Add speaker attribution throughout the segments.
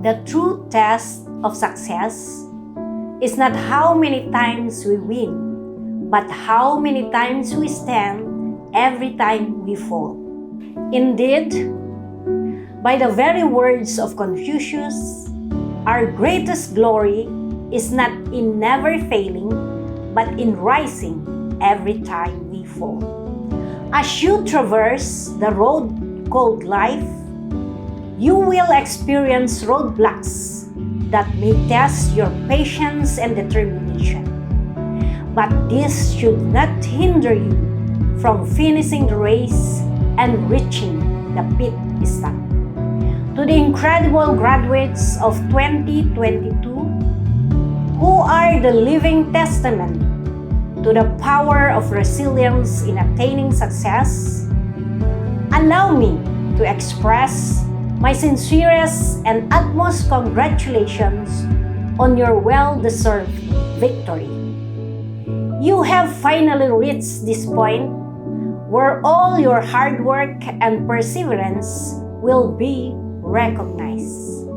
Speaker 1: The true test of success is not how many times we win, but how many times we stand every time we fall. Indeed, by the very words of Confucius, our greatest glory is not in never failing, but in rising every time we fall. As you traverse the road called life, you will experience roadblocks that may test your patience and determination. But this should not hinder you from finishing the race and reaching the pit stop. To the incredible graduates of 2022, who are the living testament to the power of resilience in attaining success, allow me to express my sincerest and utmost congratulations on your well-deserved victory. You have finally reached this point where all your hard work and perseverance will be recognized.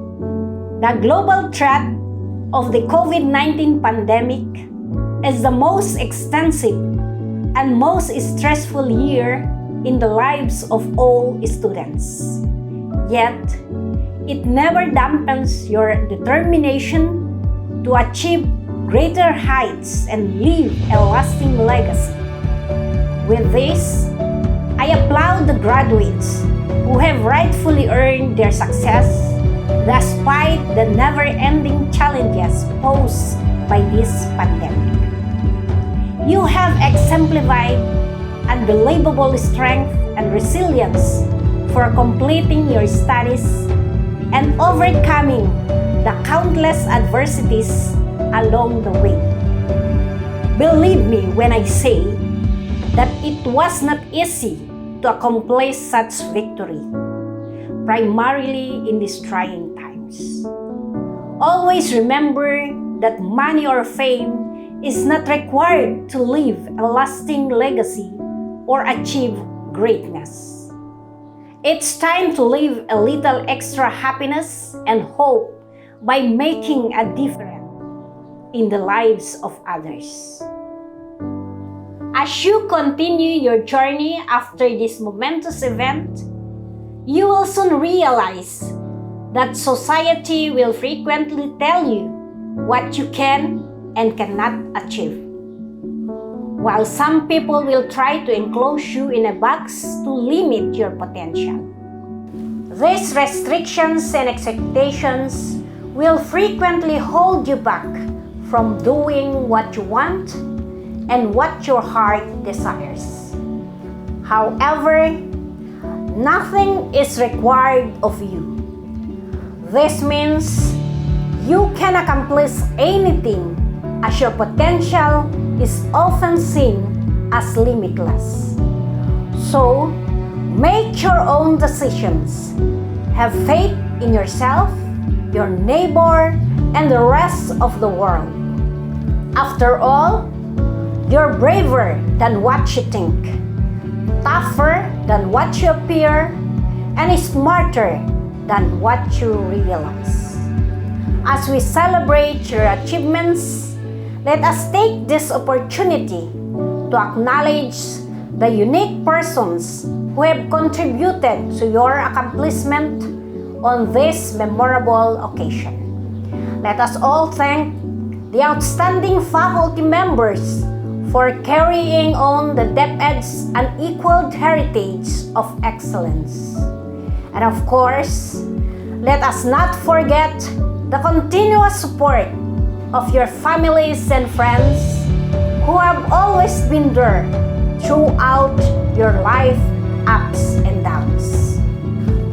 Speaker 1: The global threat of the COVID-19 pandemic is the most extensive and most stressful year in the lives of all students. Yet, it never dampens your determination to achieve greater heights and leave a lasting legacy. With this, I applaud the graduates who have rightfully earned their success despite the never-ending challenges posed by this pandemic. You have exemplified unbelievable strength and resilience for completing your studies and overcoming the countless adversities along the way. Believe me when I say that it was not easy to accomplish such victory, primarily in these trying times. Always remember that money or fame is not required to leave a lasting legacy or achieve greatness. It's time to live a little extra happiness and hope by making a difference in the lives of others. As you continue your journey after this momentous event, you will soon realize that society will frequently tell you what you can and cannot achieve, while some people will try to enclose you in a box to limit your potential. These restrictions and expectations will frequently hold you back from doing what you want and what your heart desires. However, nothing is required of you. This means you can accomplish anything as your potential is often seen as limitless. So, make your own decisions. Have faith in yourself, your neighbor, and the rest of the world. After all, you're braver than what you think, tougher than what you appear, and smarter than what you realize. As we celebrate your achievements, let us take this opportunity to acknowledge the unique persons who have contributed to your accomplishment on this memorable occasion. Let us all thank the outstanding faculty members for carrying on the DepEd's unequaled heritage of excellence. And of course, let us not forget the continuous support of your families and friends who have always been there throughout your life ups and downs.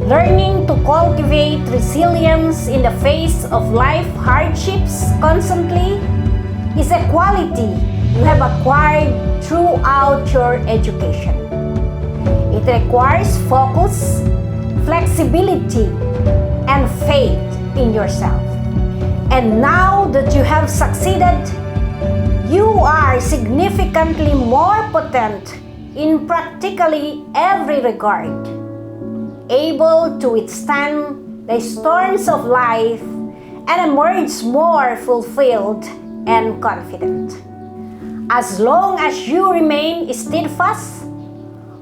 Speaker 1: Learning to cultivate resilience in the face of life hardships constantly is a quality you have acquired throughout your education. It requires focus, flexibility, and faith in yourself. And now that you have succeeded, you are significantly more potent in practically every regard, able to withstand the storms of life and emerge more fulfilled and confident. As long as you remain steadfast,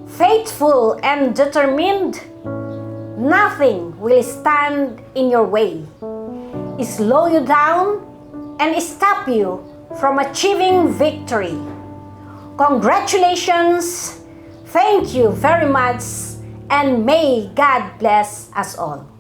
Speaker 1: faithful, and determined, nothing will stand in your way, slow you down, and stop you from achieving victory. Congratulations! Thank you very much, and may God bless us all.